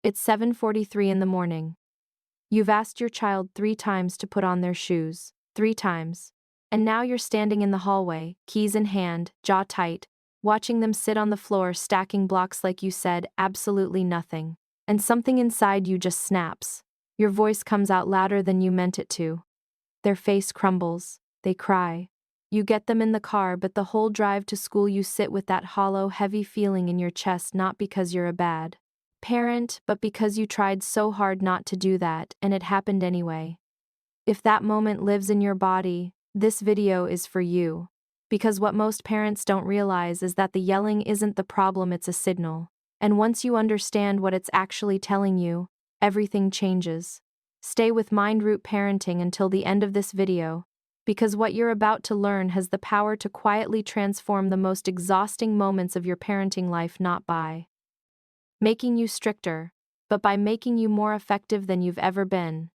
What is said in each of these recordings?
It's 7:43 in the morning. You've asked your child 3 times to put on their shoes, 3 times. And now you're standing in the hallway, keys in hand, jaw tight, watching them sit on the floor stacking blocks like you said absolutely nothing. And something inside you just snaps. Your voice comes out louder than you meant it to. Their face crumbles. They cry. You get them in the car, but the whole drive to school you sit with that hollow, heavy feeling in your chest, not because you're a bad parent, but because you tried so hard not to do that, and it happened anyway. If that moment lives in your body, this video is for you. Because what most parents don't realize is that the yelling isn't the problem, it's a signal. And once you understand what it's actually telling you, everything changes. Stay with Mindroot Parenting until the end of this video, because what you're about to learn has the power to quietly transform the most exhausting moments of your parenting life, not by making you stricter, but by making you more effective than you've ever been.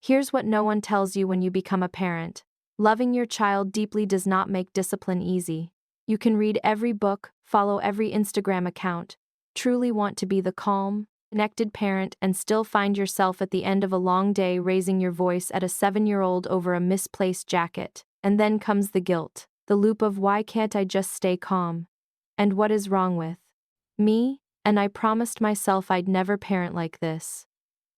Here's what no one tells you when you become a parent. Loving your child deeply does not make discipline easy. You can read every book, follow every Instagram account, truly want to be the calm, connected parent, and still find yourself at the end of a long day raising your voice at a 7-year-old over a misplaced jacket. And then comes the guilt, the loop of why can't I just stay calm? And what is wrong with me? And I promised myself I'd never parent like this.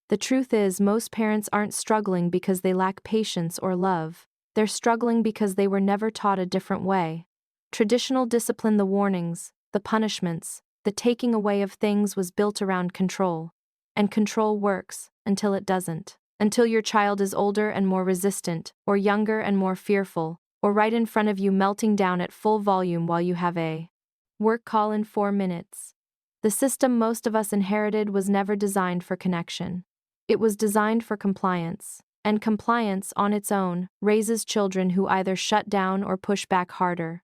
The truth is, most parents aren't struggling because they lack patience or love. They're struggling because they were never taught a different way. Traditional discipline, the warnings, the punishments, the taking away of things was built around control. And control works until it doesn't. Until your child is older and more resistant, or younger and more fearful, or right in front of you melting down at full volume while you have a work call in 4 minutes. The system most of us inherited was never designed for connection. It was designed for compliance, and compliance on its own raises children who either shut down or push back harder.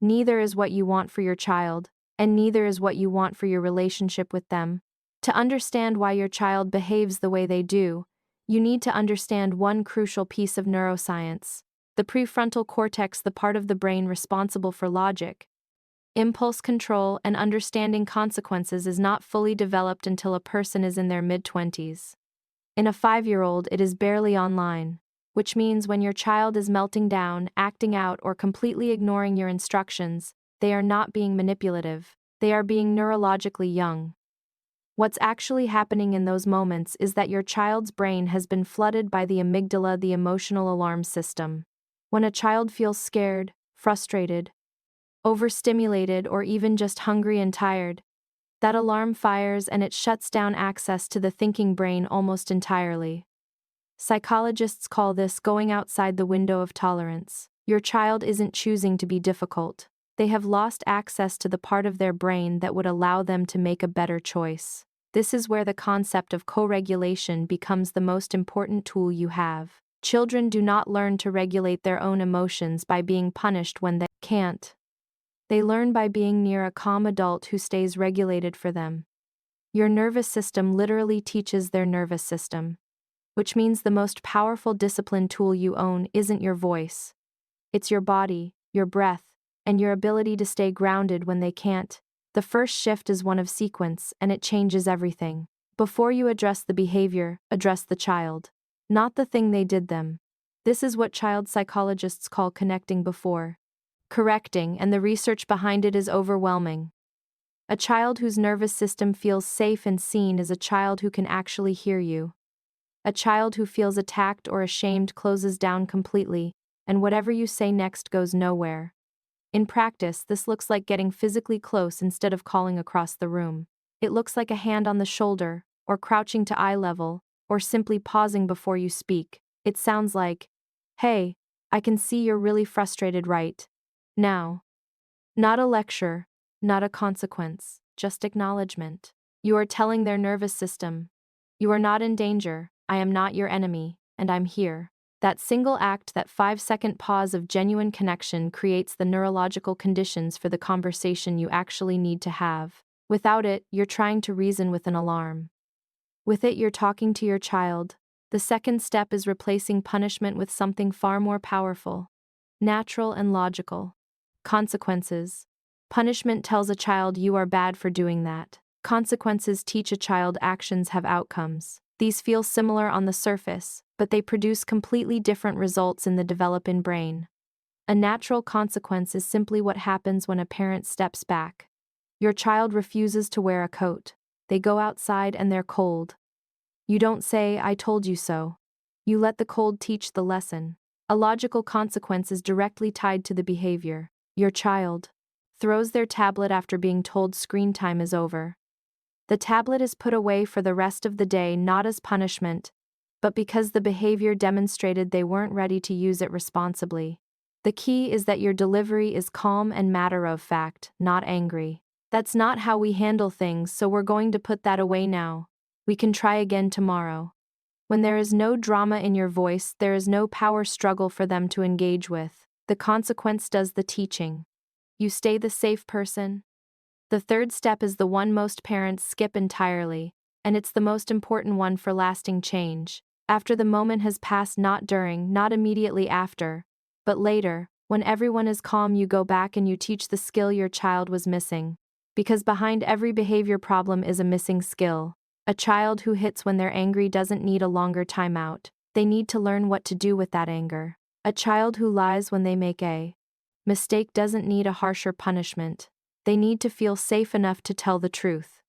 Neither is what you want for your child, and neither is what you want for your relationship with them. To understand why your child behaves the way they do, you need to understand one crucial piece of neuroscience: the prefrontal cortex, the part of the brain responsible for logic, impulse control, and understanding consequences, is not fully developed until a person is in their mid-20s. In a 5-year-old, it is barely online, which means when your child is melting down, acting out, or completely ignoring your instructions, they are not being manipulative, they are being neurologically young. What's actually happening in those moments is that your child's brain has been flooded by the amygdala, the emotional alarm system. When a child feels scared, frustrated, overstimulated, or even just hungry and tired, that alarm fires and it shuts down access to the thinking brain almost entirely. Psychologists call this going outside the window of tolerance. Your child isn't choosing to be difficult. They have lost access to the part of their brain that would allow them to make a better choice. This is where the concept of co-regulation becomes the most important tool you have. Children do not learn to regulate their own emotions by being punished when they can't. They learn by being near a calm adult who stays regulated for them. Your nervous system literally teaches their nervous system, which means the most powerful discipline tool you own isn't your voice. It's your body, your breath, and your ability to stay grounded when they can't. The first shift is one of sequence, and it changes everything. Before you address the behavior, address the child, not the thing they did them. This is what child psychologists call connecting before correcting, and the research behind it is overwhelming. A child whose nervous system feels safe and seen is a child who can actually hear you. A child who feels attacked or ashamed closes down completely, and whatever you say next goes nowhere. In practice, this looks like getting physically close instead of calling across the room. It looks like a hand on the shoulder, or crouching to eye level, or simply pausing before you speak. It sounds like, "Hey, I can see you're really frustrated right now." Not a lecture, not a consequence, just acknowledgement. You are telling their nervous system, "You are not in danger, I am not your enemy, and I'm here." That single act, that 5-second pause of genuine connection, creates the neurological conditions for the conversation you actually need to have. Without it, you're trying to reason with an alarm. With it, you're talking to your child. The second step is replacing punishment with something far more powerful, natural and logical. Consequences. Punishment tells a child you are bad for doing that. Consequences teach a child actions have outcomes. These feel similar on the surface, but they produce completely different results in the developing brain. A natural consequence is simply what happens when a parent steps back. Your child refuses to wear a coat. They go outside and they're cold. You don't say, "I told you so." You let the cold teach the lesson. A logical consequence is directly tied to the behavior. Your child throws their tablet after being told screen time is over. The tablet is put away for the rest of the day not as punishment, but because the behavior demonstrated they weren't ready to use it responsibly. The key is that your delivery is calm and matter-of-fact, not angry. "That's not how we handle things, so we're going to put that away now. We can try again tomorrow." When there is no drama in your voice, there is no power struggle for them to engage with. The consequence does the teaching. You stay the safe person. The third step is the one most parents skip entirely, and it's the most important one for lasting change. After the moment has passed, not during, not immediately after, but later, when everyone is calm, you go back and you teach the skill your child was missing. Because behind every behavior problem is a missing skill. A child who hits when they're angry doesn't need a longer timeout. They need to learn what to do with that anger. A child who lies when they make a mistake doesn't need a harsher punishment. They need to feel safe enough to tell the truth.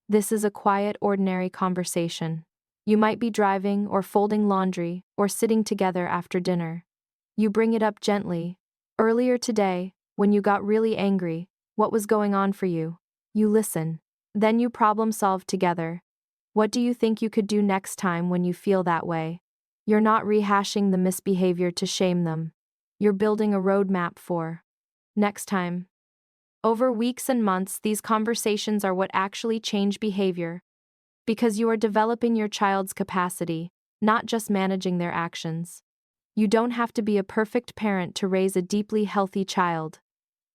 This is a quiet, ordinary conversation. You might be driving or folding laundry or sitting together after dinner. You bring it up gently. "Earlier today, when you got really angry, what was going on for you?" You listen. Then you problem solve together. What do you think you could do next time when you feel that way? You're not rehashing the misbehavior to shame them. You're building a roadmap for next time. Over weeks and months, these conversations are what actually change behavior. Because you are developing your child's capacity, not just managing their actions. You don't have to be a perfect parent to raise a deeply healthy child.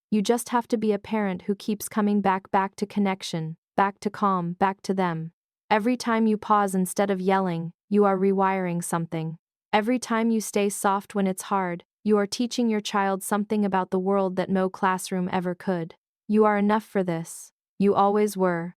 You just have to be a parent who keeps coming back to connection, back to calm, back to them. Every time you pause instead of yelling, you are rewiring something. Every time you stay soft when it's hard, you are teaching your child something about the world that no classroom ever could. You are enough for this. You always were.